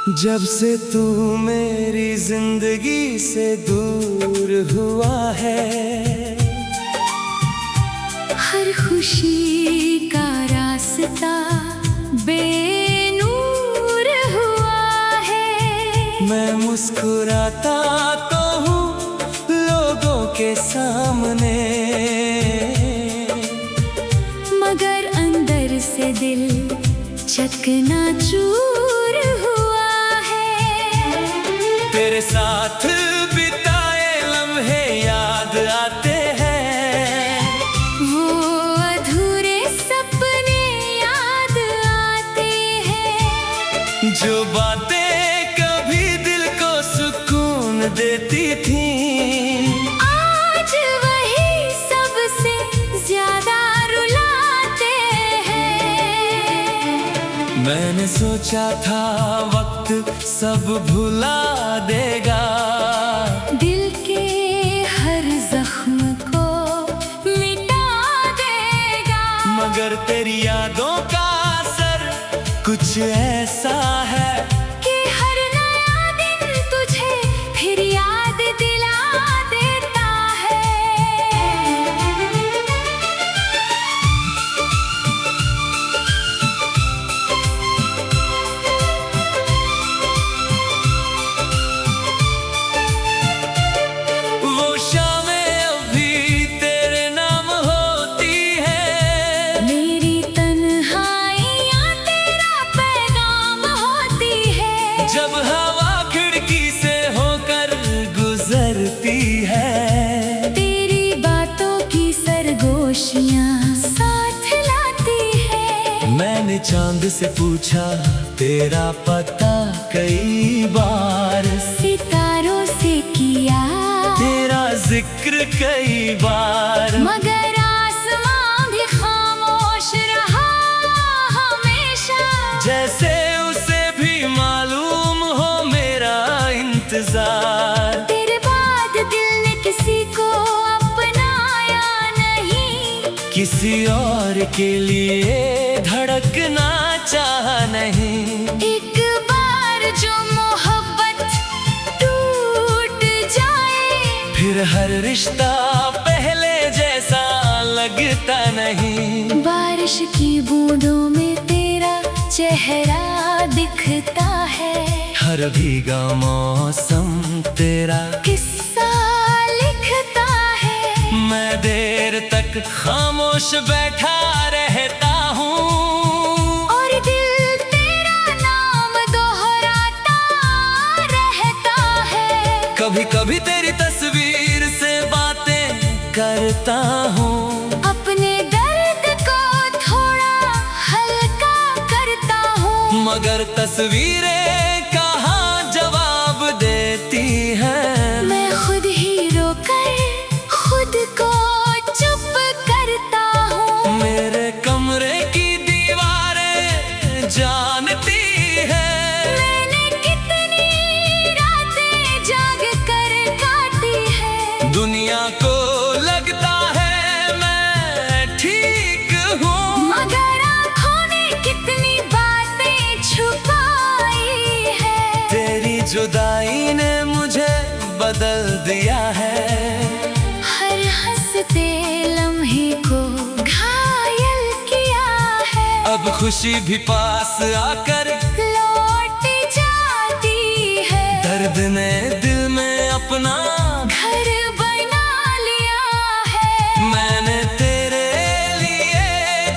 जब से तू मेरी जिंदगी से दूर हुआ है, हर खुशी का रास्ता बेनूर हुआ है। मैं मुस्कुराता तो हूँ लोगों के सामने, मगर अंदर से दिल चकनाचूर हुआ है। तेरे साथ बिताए लम्हे याद आते हैं, वो अधूरे सपने याद आते हैं। जो बातें कभी दिल को सुकून देती थी, आज वही सबसे ज्यादा रुलाते हैं। मैंने सोचा था वक्त सब भुला देगा, दिल के हर जख्म को मिटा देगा। मगर तेरी यादों का असर कुछ ऐसा है कि हर नया दिन तुझे फिर याद दिला देता है। वो शामें अभी तेरे नाम होती है, मेरी तन्हाइयाँ तेरा पैगाम होती है। जब हवा खिड़की से होकर गुजरती है, तेरी बातों की सरगोशियाँ साथ लाती है। मैंने चांद से पूछा तेरा पता कई बार, सितारों से किया तेरा जिक्र कई बार, मगर आसमां भी खामोश रहा हमेशा। जैसे उसे भी मालूम हो मेरा इंतजार। तेरे बाद दिल ने किसी को अपनाया नहीं, किसी और के लिए धड़कना चाह नहीं। एक बार जो मोहब्बत टूट जाए, फिर हर रिश्ता पहले जैसा लगता नहीं। बारिश की बूंदों में तेरा चेहरा दिखता है। हर भीगा मौसम तेरा किस्सा लिखता है। मैं देर तक खामोश बैठा रहता हूँ, और दिल तेरा नाम दोहराता रहता है। कभी कभी तेरी तस्वीर से बातें करता हूँ, अपने दर्द को थोड़ा हल्का करता हूँ। मगर तस्वीरें कहाँ जवाब देती हैं। मैं खुद ही रोकर खुद को चुप करता हूँ। मेरे कमरे की दीवारें जानती है, मैंने कितनी रातें जाग कर काटी है। दुनिया को लगता है मैं ठीक हूँ, मगर आँखों ने कितनी बातें छुपाई है। तेरी जुदाई ने मुझे बदल दिया है। हर हंसते लम्हे को घायल किया है। अब खुशी भी पास आकर लौट जाती है। दर्द ने दिल में अपना घर बना लिया है। मैंने तेरे लिए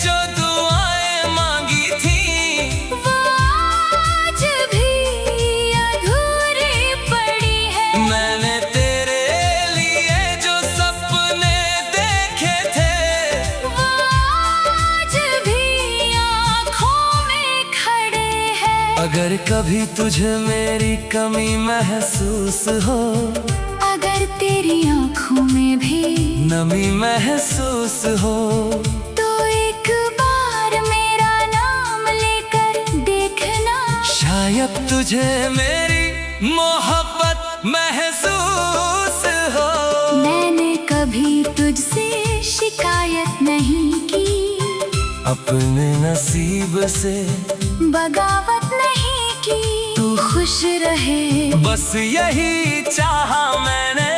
जो दुआएं मांगी थी, वो आज भी अधूरी पड़ी है। मैंने तेरे लिए जो सपने देखे थे, वो आज भी आँखों में खड़े हैं। अगर कभी तुझे मेरी कमी महसूस हो, अगर तेरी आँखों में भी नमी महसूस हो, तो एक बार मेरा नाम लेकर देखना। शायद तुझे मेरी मोहब्बत महसूस हो। मैंने कभी तुझसे शिकायत नहीं की, अपने नसीब से बगावत नहीं की। तू खुश खुश रहे। बस यही चाहा मैंने,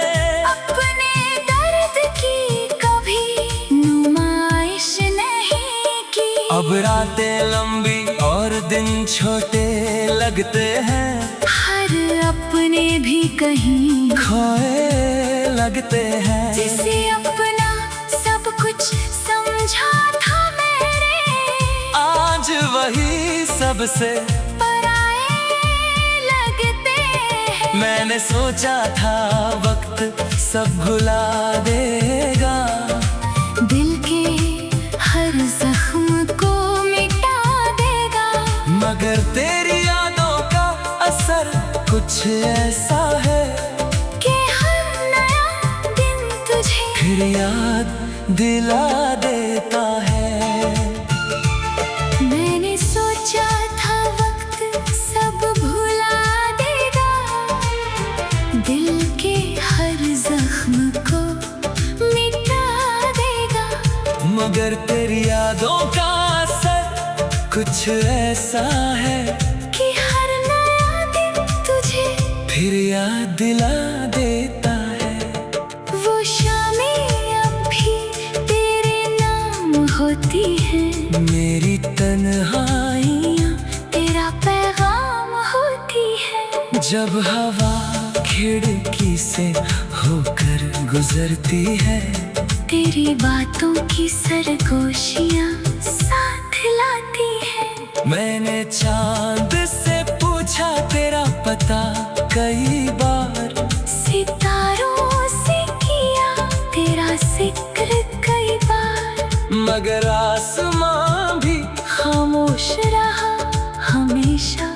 अपने दर्द की कभी नुमाइश नहीं की। अब रातें लंबी और दिन छोटे लगते हैं, हर अपने भी कहीं खोए लगते हैं। जिसे अपना सब कुछ समझा था मैंने, आज वही सबसे पराए लगते हैं। मैंने सोचा था वक्त सब भुला देगा, दिल के हर जख्म को मिटा देगा। मगर तेरी यादों का असर कुछ ऐसा है कि हर नया दिन तुझे फिर याद दिला देता है। मैंने सोचा था वक्त सब भुला देगा, दिल के हर जख्म को मिटा देगा। मगर तेरी यादों का असर कुछ ऐसा है कि हर नया दिन तुझे फिर याद दिला देता है। वो शामें अब भी तेरे नाम होती हैं, मेरी तन्हाइयाँ तेरा पैगाम होती है। जब हवा खिड़की से होकर गुजरती है, तेरी बातों की सरगोशियाँ साथ लाती है। मैंने चांद से पूछा तेरा पता कई बार, सितारों से किया तेरा जिक्र कई बार। मगर आसमां भी खामोश रहा हमेशा,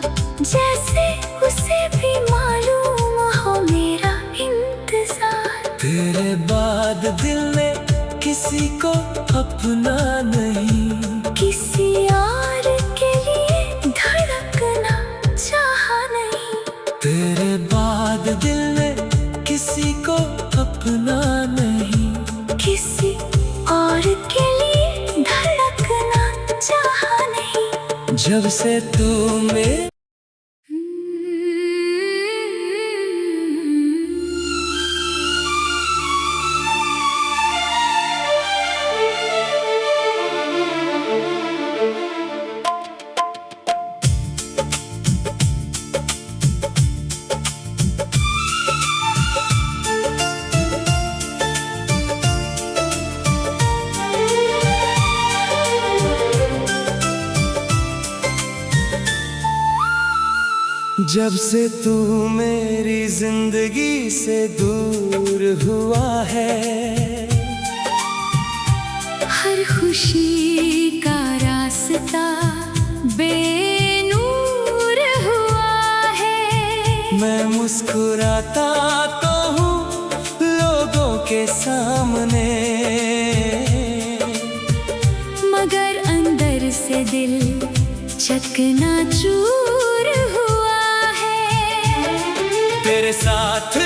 जैसे उसे भी मालूम हो मेरा इंतजार। तेरे बाद दिल ने किसी को अपना नहीं, किसी और के लिए धड़कना चाहा नहीं। तेरे बाद दिल ने किसी को अपना नहीं, किसी और के लिए धड़कना चाहा नहीं। जब से तू मेरे जब से तू मेरी जिंदगी से दूर हुआ है, हर खुशी का रास्ता बेनूर हुआ है। मैं मुस्कुराता तो हूँ लोगों के सामने, मगर अंदर से दिल चकनाचूर हुआ है। तेरे साथ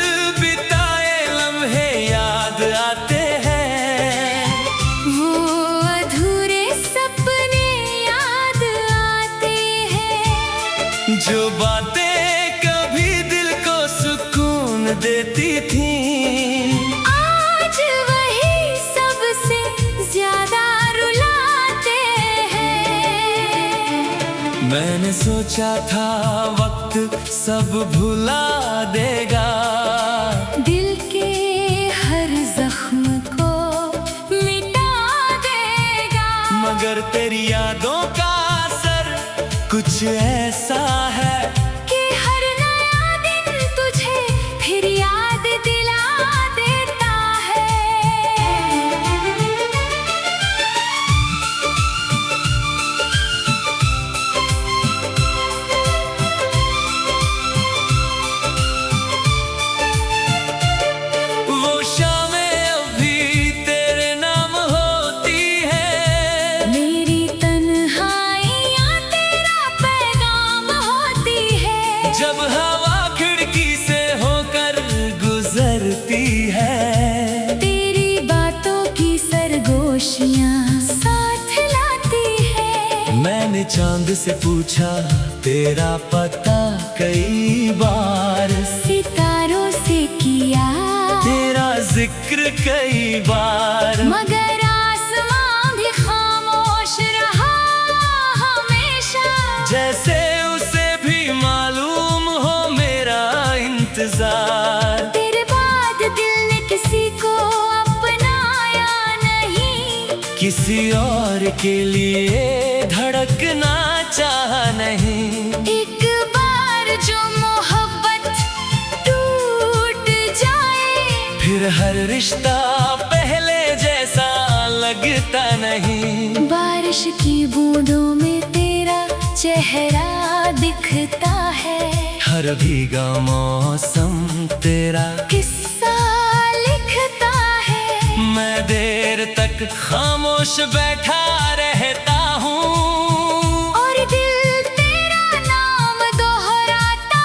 बिताए लम्हे याद आते हैं, वो अधूरे सपने याद आते हैं। जो बातें कभी दिल को सुकून देती थी, आज वही सबसे ज्यादा रुलाते हैं। मैंने सोचा था वक्त सब भुला देगा, दिल के हर जख्म को मिटा देगा। मगर तेरी यादों का असर कुछ ऐसा है कि हर नया दिन तुझे फिर याद दिला देता है। वो शामें अभी तेरे नाम होती है, मेरी तन्हाइयाँ तेरा पैगाम होती है। जब हवा खिड़की से होकर गुजरती है, तेरी बातों की सरगोशियाँ साथ लाती है। मैंने चांद से पूछा तेरा पता कई कई बार, मगर आसमां भी खामोश रहा हमेशा। जैसे उसे भी मालूम हो मेरा इंतजार। तेरे बाद दिल ने किसी को अपनाया नहीं, किसी और के लिए धड़कना चाह नहीं। एक बार जो मोहब्बत टूट जाए, फिर हर रिश्ता पहले जैसा लगता नहीं। बारिश की बूंदों में तेरा चेहरा दिखता है, हर भीगा मौसम तेरा किस्सा लिखता है। मैं देर तक खामोश बैठा रहता हूँ, और दिल तेरा नाम दोहराता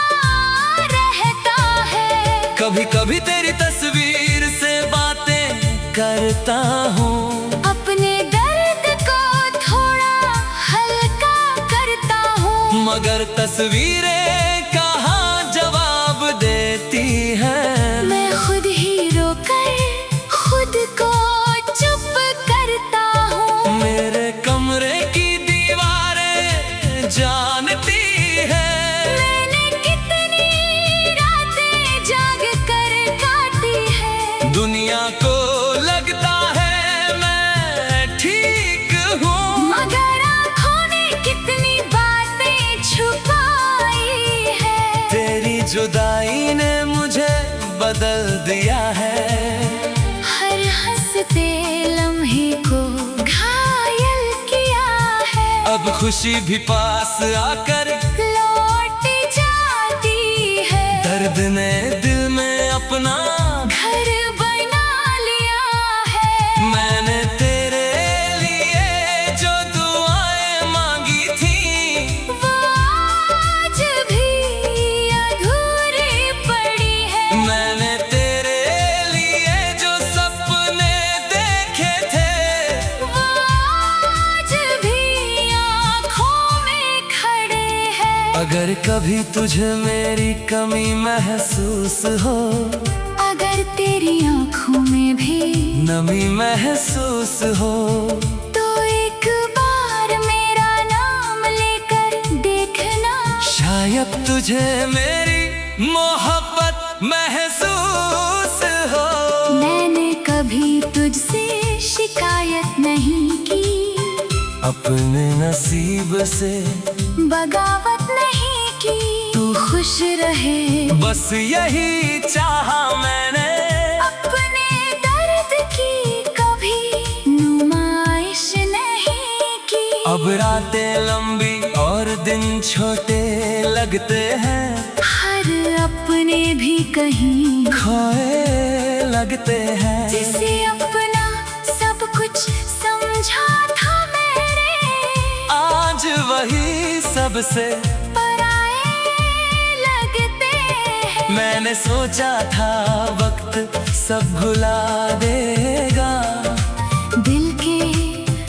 रहता है। कभी कभी तेरी तस्वीर से बातें करता हूँ। अपने दर्द को थोड़ा हल्का करता हूँ, मगर तस्वीरें कहाँ जवाब देती हैं। मैं खुद ही रोकर खुद को चुप करता हूँ। मेरे कमरे की दीवारें जानती है, मैंने कितनी रातें जाग कर काटी है। दुनिया को लगता है मैं ठीक हूँ, मगर आँखों ने कितनी बातें छुपाई है। तेरी जुदाई ने मुझे बदल दिया है। हर हंसते लम्हे को घायल किया है। अब खुशी भी पास आकर लौट जाती है, दर्द ने दिल में अपना घर बना लिया है। मैंने तेरे लिए जो दुआएं मांगी थी, वो आज भी अधूरी पड़ी है। मैंने तेरे लिए जो सपने देखे थे, वो आज भी आँखों में खड़े हैं। अगर कभी तुझे मेरी कमी महसूस हो, अगर तेरी आँखों में भी नमी महसूस हो, तो एक बार मेरा नाम लेकर देखना। शायद तुझे मेरी मोहब्बत महसूस हो। मैंने कभी तुझसे शिकायत नहीं की, अपने नसीब से बगावत नहीं की। तू खुश रहे बस यही चाहा मैंने, अपने दर्द की कभी नुमाइश नहीं की। अब रातें लंबी और दिन छोटे लगते हैं, हर अपने भी कहीं खोए लगते हैं। जिसे अपना सब कुछ समझा था मैंने, आज वही सबसे पराए लगते हैं। मैंने सोचा था वक्त सब भुला देगा, दिल के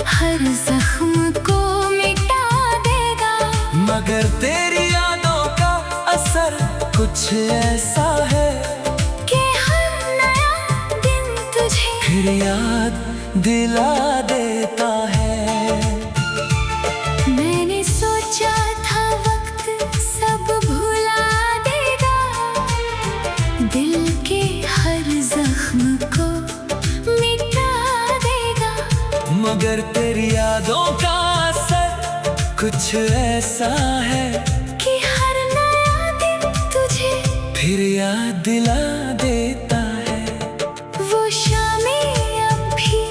हर जख्म को मिटा देगा। मगर तेरी यादों का असर कुछ ऐसा है कि हर नया दिन तुझे फिर याद दिला देता है। मैंने सोचा था वक्त सब भुला देगा, दिल के हर जख्म को मिटा देगा। मगर तेरी यादों का असर कुछ ऐसा है कि हर नया दिन तुझे फिर याद दिला देता है। वो शामें अब भी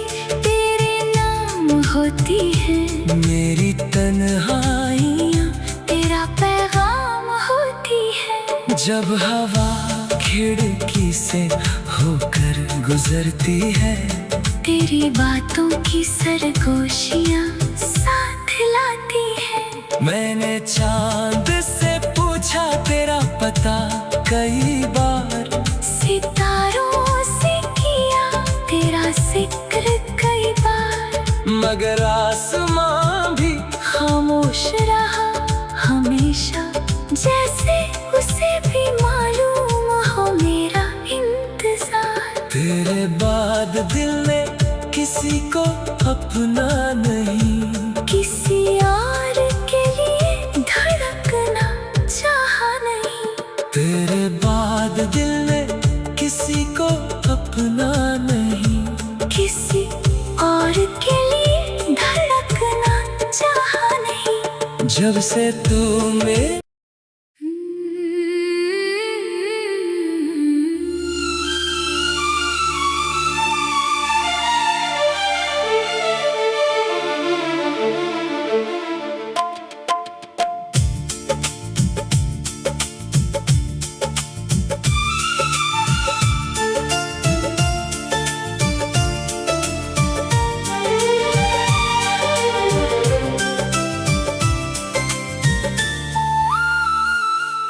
तेरे नाम होती हैं, मेरी तन्हाइयाँ तेरा पैगाम होती है। जब हवा खिड़की से होकर गुजरती है, तेरी बातों की सरगोशियाँ साथ लाती है। मैंने चांद से पूछा तेरा पता कई बार, सितारों से किया तेरा जिक्र कई बार। मगर आसमां भी खामोश रहा हमेशा, जैसे उसे भी मालूम हो मेरा इंतजार। तेरे बाद बाद दिल ने किसी को अपना नहीं, किसी और के लिए धड़कना चाहा नहीं। तेरे बाद दिल ने किसी को अपना नहीं, किसी और के लिए धड़कना चाहा नहीं। जब से तू मेरे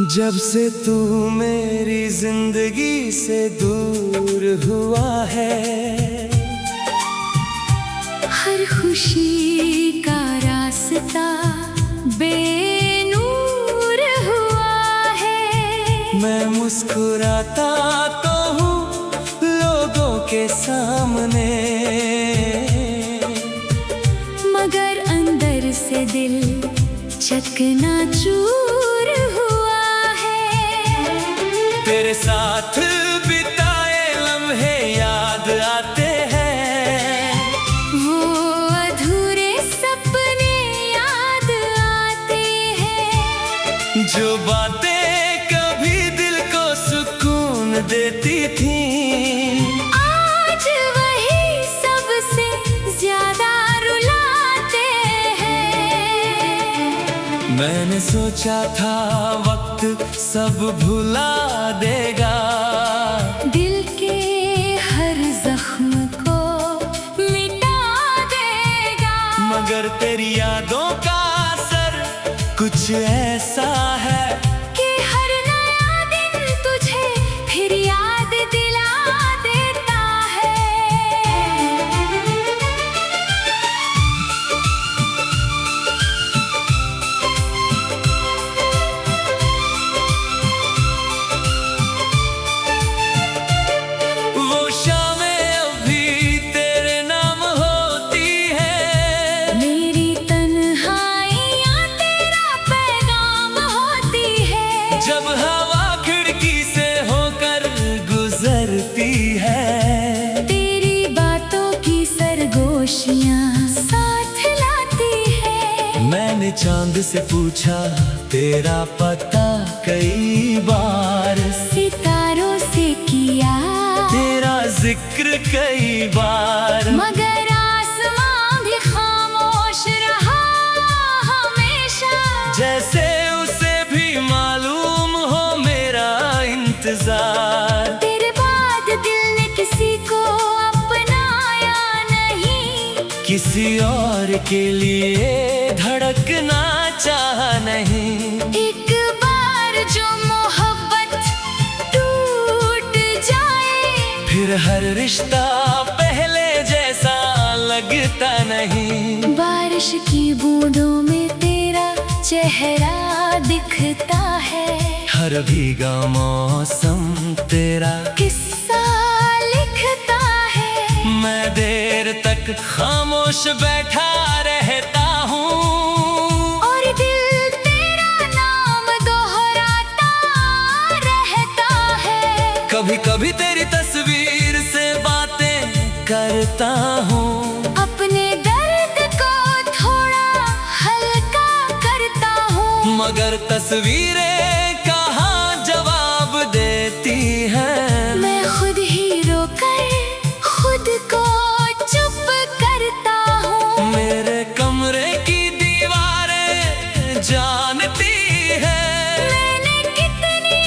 जब से तू मेरी जिंदगी से दूर हुआ है, हर खुशी का रास्ता बेनूर हुआ है। मैं मुस्कुराता तो हूँ लोगों के सामने, मगर अंदर से दिल चकनाचूर हुआ है। तेरे साथ बिताए लम्हे याद आते हैं, वो अधूरे सपने याद आते हैं। जो बातें कभी दिल को सुकून देती थी, आज वही सबसे ज्यादा रुलाते हैं। मैंने सोचा था वक्त सब भुला देगा, दिल के हर जख्म को मिटा देगा। मगर तेरी यादों का असर कुछ ऐसा है कि हर नया दिन तुझे फिर याद दिला देता है। वो शामें अभी तेरे नाम होती है, मेरी तन्हाइयाँ तेरा पैगाम होती है। जब हवा खिड़की से होकर गुजरती है, तेरी बातों की सरगोशियाँ साथ लाती है। मैंने चांद से पूछा तेरा पता कई बार, सितारों से किया तेरा जिक्र कई बार, मगर आसमां भी खामोश रहा हमेशा। जैसे उसे भी मालूम हो मेरा इंतजार। तेरे बाद दिल ने किसी को अपनाया नहीं, किसी और के लिए धड़कना चाहा नहीं। एक बार जो मोहब्बत टूट जाए, फिर हर रिश्ता पहले जैसा लगता नहीं। बारिश की बूंदों में तेरा चेहरा दिखता है। हर भीगा मौसम तेरा किस्सा लिखता है। मैं देर तक खामोश बैठा रहता हूँ, और दिल तेरा नाम दोहराता रहता है। कभी कभी तेरी तस्वीर से बातें करता हूँ, अपने दर्द को थोड़ा हल्का करता हूँ। मगर तस्वीरें कहाँ जवाब देती हैं। मैं खुद ही रोकर खुद को चुप करता हूँ। मेरे कमरे की दीवारें जानती है, मैंने कितनी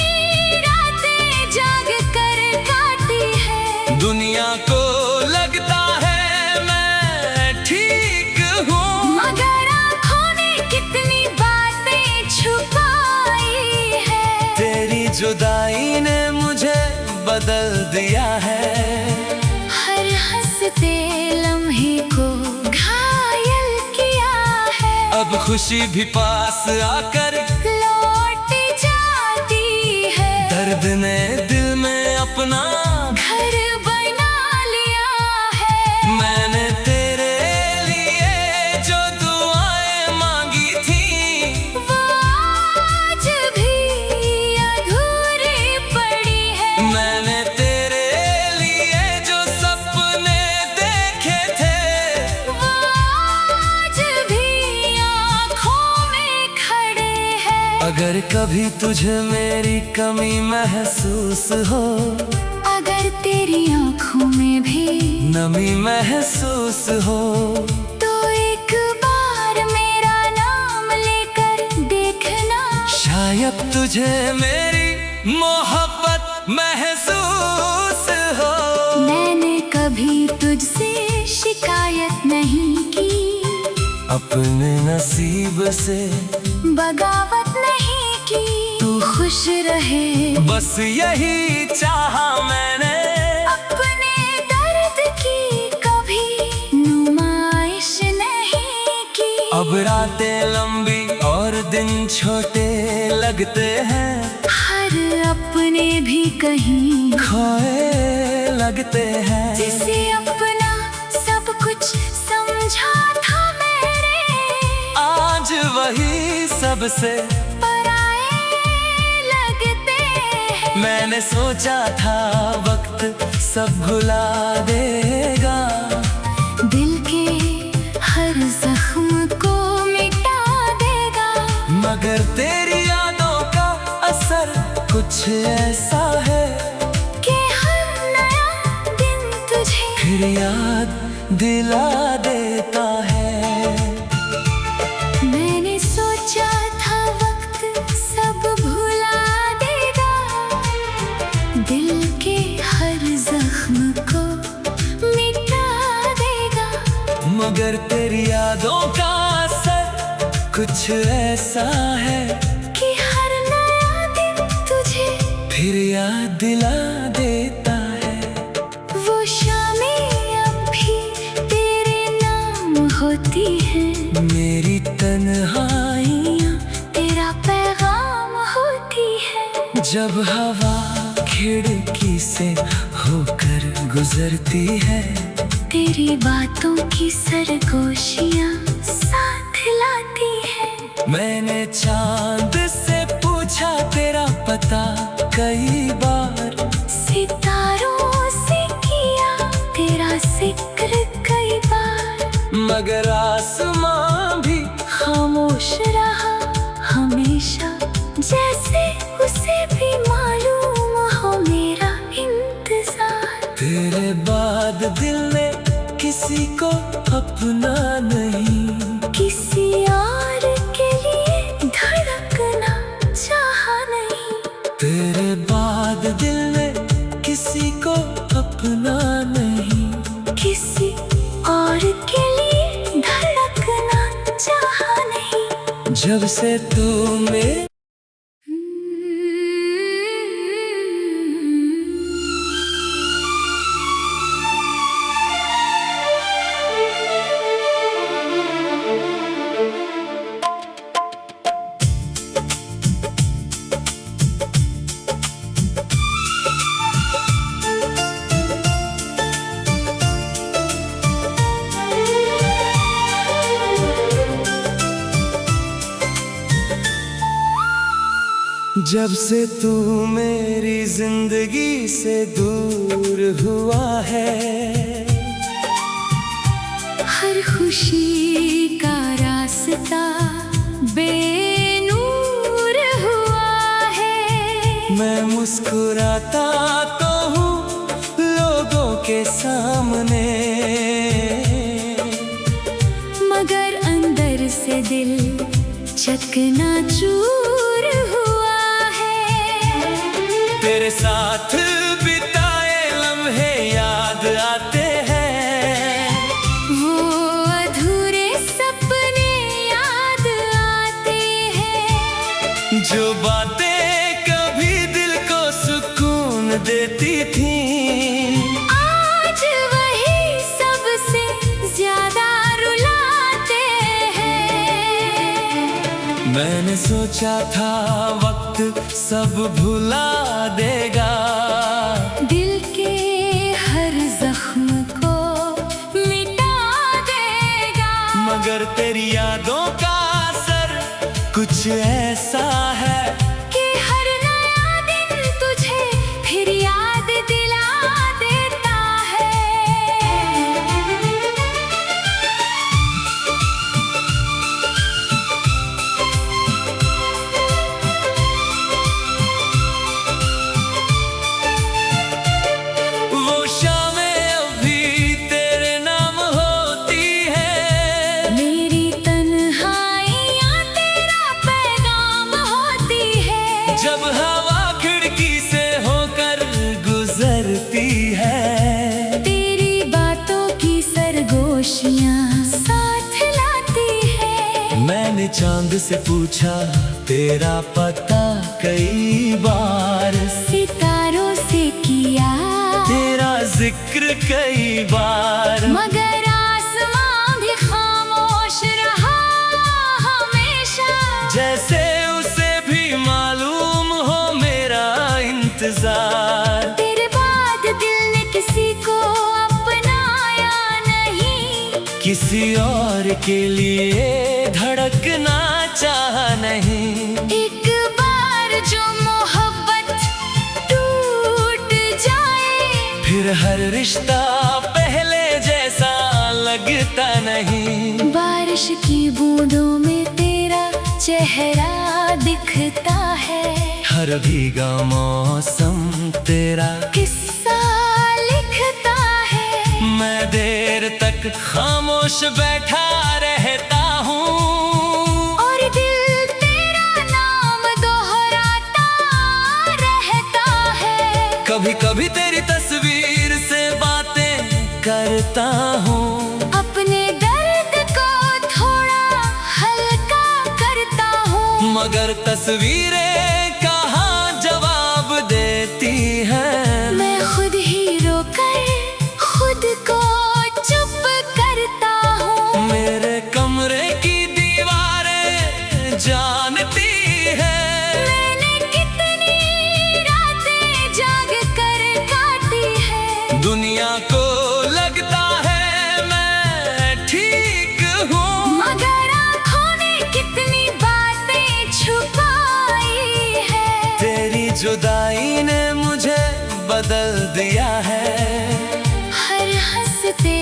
रातें जाग कर काटी है। दुनिया को लगता है मैं ठीक हूँ, मगर आँखों ने कितनी बातें छुपाई है। तेरी जुदाई ने मुझे बदल दिया है। हर हंसते लम्हे को घायल किया है। अब खुशी भी पास आकर लौट जाती है। दर्द ने दिल में अपना घर बना लिया कभी तुझे मेरी कमी महसूस हो, अगर तेरी आंखों में भी नमी महसूस हो, तो एक बार मेरा नाम लेकर देखना, शायद तुझे मेरी मोहब्बत महसूस हो। मैंने कभी तुझसे शिकायत नहीं की, अपने नसीब से बगावत नहीं की। तू खुश रहे बस यही चाहा मैंने, अपने दर्द की कभी नुमाइश नहीं की। अब रातें लंबी और दिन छोटे लगते हैं, हर अपने भी कहीं खोए लगते हैं। जिसे अपना सब कुछ समझा था मेरे, आज वही सबसे पराए लगते हैं। मैंने सोचा था वक्त सब भुला देगा, दिल के हर जख्म को मिटा देगा, मगर तेरी यादों का असर कुछ ऐसा है कि हर नया दिन तुझे फिर याद दिला देता है। मैंने सोचा था वक्त सब भुला देगा, दिल के हर जख्म को मिटा देगा, मगर तेरी यादों का असर कुछ ऐसा है कि हर नया दिन तुझे फिर याद दिला देता है। वो शामें अब भी तेरे नाम होती हैं, मेरी तन्हाइयाँ तेरा पैगाम होती है। जब हवा खिड़की से होकर गुजरती है, तेरी बातों की सरगोशियाँ साथ लाती है। मैंने चांद से पूछा तेरा पता कई बार, सितारों से किया तेरा जिक्र कई बार, मगर आसमां भी खामोश रहा हमेशा, जैसे उसे भी मालूम हो मेरा इंतजार। तेरे बाद दिल ने किसी को अपना नहीं, किसी और के लिए धड़कना चाहा नहीं, तेरे बाद दिल ने किसी को अपना नहीं, किसी और के लिए धड़कना चाहा नहीं। जब से तू मेरे जब से तू मेरी जिंदगी से दूर हुआ है, हर खुशी का रास्ता बेनूर हुआ है। मैं मुस्कुराता तो हूँ लोगों के सामने, मगर अंदर से दिल चकनाचूर हुआ है। तेरे साथ बिताए लम्हे याद आते हैं, वो अधूरे सपने याद आते हैं, जो बातें कभी दिल को सुकून देती थी, आज वही सबसे ज्यादा रुलाते हैं। मैंने सोचा था वक्त सब भुला देगा, दिल के हर जख्म को मिटा देगा, मगर तेरी यादों का असर कुछ ऐसा है कि हर नया दिन तुझे फिर याद दिला देता है। चांद से पूछा तेरा पता कई बार, सितारों से किया तेरा जिक्र कई बार, मगर आसमां भी खामोश रहा हमेशा। जैसे उसे भी मालूम हो मेरा इंतजार। तेरे बाद दिल ने किसी को अपनाया नहीं, किसी और के लिए धड़कना चाह नहीं। एक बार जो मोहब्बत टूट जाए, फिर हर रिश्ता पहले जैसा लगता नहीं। बारिश की बूंदों में तेरा चेहरा दिखता है, हर भीगा मौसम तेरा किस्सा लिखता है। मैं देर तक खामोश बैठा रहता हूँ, और दिल तेरा नाम दोहराता रहता है। कभी कभी तेरी तस्वीर से बातें करता हूँ, अपने दर्द को थोड़ा हल्का करता हूँ, मगर तस्वीरें कहाँ जवाब देती हैं। मैं खुद ही रोकर खुद को चुप करता हूँ। मेरे कमरे की दीवारें जानती है, मैंने कितनी रातें जाग कर काटी है। दुनिया को लगता है मैं ठीक हूँ, मगर आँखों ने कितनी बातें छुपाई है। तेरी जुदाई ने मुझे बदल दिया है। हर हंसते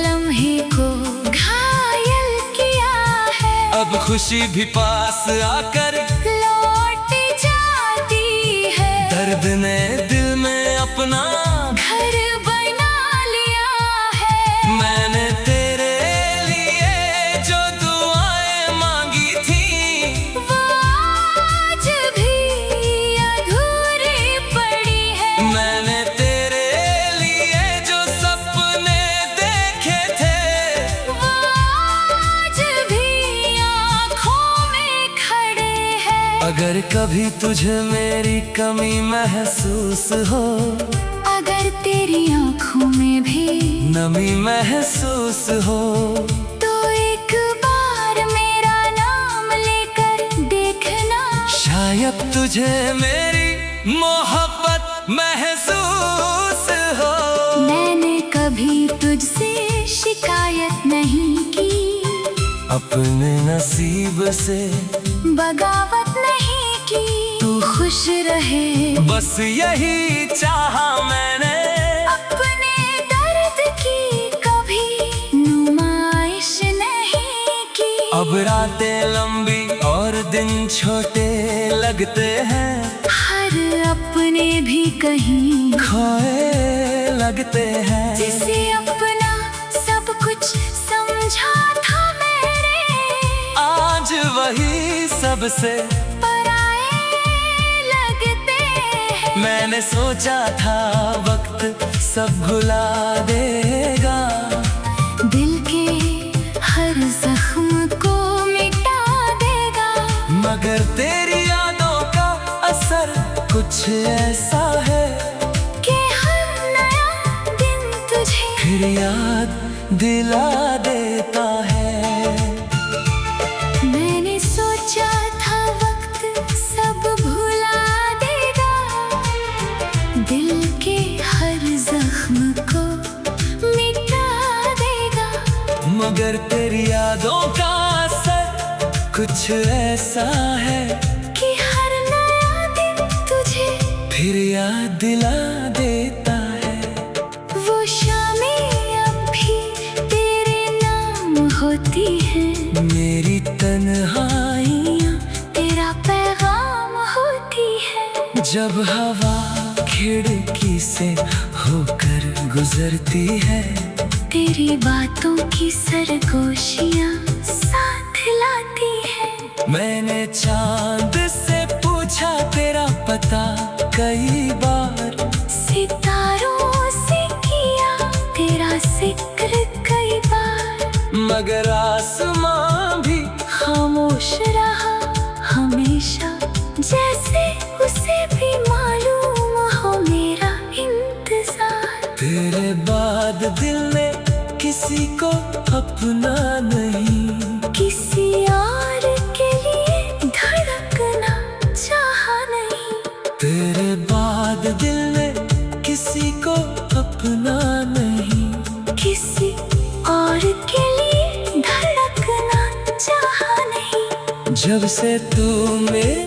लम्हे को घायल किया है, अब खुशी भी पास आकर लौट जाती है। दर्द ने दिल में अपना घर बना लिया है। मैंने तेरे लिए जो दुआएं मांगी थी, वो आज भी अधूरी पड़ी है। मैंने तेरे लिए जो सपने देखे थे, वो आज भी आँखों में खड़े हैं। अगर कभी तुझे मेरी कमी महसूस हो, अगर तेरी आँखों में भी नमी महसूस हो, तो एक बार मेरा नाम लेकर देखना। शायद तुझे मेरी मोहब्बत महसूस हो। मैंने कभी तुझसे शिकायत नहीं की, अपने नसीब से बगावत नहीं की। तू खुश रहे बस यही चाहा मैंने, अपने दर्द की कभी नुमाइश नहीं की। अब रातें लंबी और दिन छोटे लगते हैं, हर अपने भी कहीं खोए लगते हैं। जिसे अपना सब कुछ समझा था मेरे, आज वही सबसे पराए लगते हैं। मैंने सोचा था वक्त सब भुला देगा, दिल के हर जख्म को मिटा देगा। मगर तेरी यादों का असर कुछ ऐसा है कि हर नया दिन तुझे फिर याद दिला देता है। मैंने सोचा था वक्त सब भुला देगा, दिल के हर जख्म को मिटा देगा। मगर तेरी यादों का असर कुछ ऐसा है कि हर नया दिन तुझे फिर याद दिला देता है। वो शामें अब भी तेरे नाम होती हैं, मेरी तन्हाइयाँ तेरा पैगाम होती है। जब हवा खिड़की से होकर गुजरती है, तेरी बातों की सरगोशियाँ साथ लाती है। मैंने चांद से पूछा तेरा पता कई बार, सितारों से किया तेरा जिक्र कई बार, मगर आसमां भी खामोश रहा हमेशा, जैसे उसे भी मालूम हो मेरा इंतजार। तेरे बाद दिल ने किसी को अपना नहीं, किसी और के लिए धड़कना चाहा नहीं। तेरे बाद दिल ने किसी को अपना नहीं, किसी और के लिए धड़कना चाहा नहीं। जब से तू मेरे